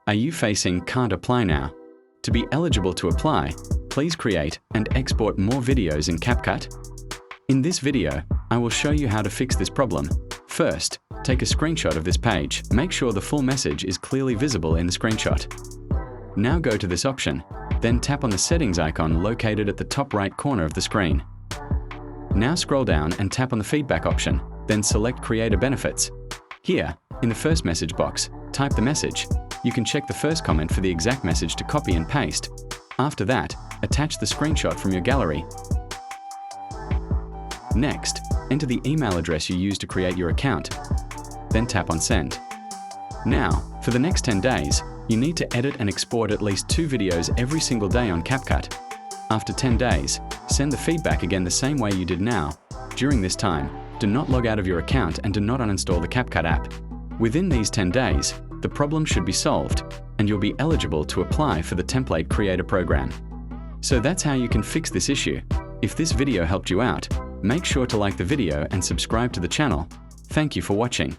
Are you facing "Can't apply now"? To be eligible to apply, please create and export more videos in Capcut. In this video, I will show you how to fix this problem. First, take a screenshot of this page. Make sure the full message is clearly visible in the screenshot. Now go to this option, then tap on the settings icon located at the top right corner of the screen. Now scroll down and tap on the feedback option, then select Creator Benefits. Here, in the first message box, type the message. You can check the first comment for the exact message to copy and paste. After that, attach the screenshot from your gallery. Next, enter the email address you used to create your account. Then tap on Send. Now, for the next 10 days, you need to edit and export at least 2 videos every single day on Capcut. After 10 days, send the feedback again the same way you did now. During this time, do not log out of your account and do not uninstall the Capcut app. Within these 10 days, the problem should be solved, and you'll be eligible to apply for the Template Creator program. So that's how you can fix this issue. If this video helped you out, make sure to like the video and subscribe to the channel. Thank you for watching.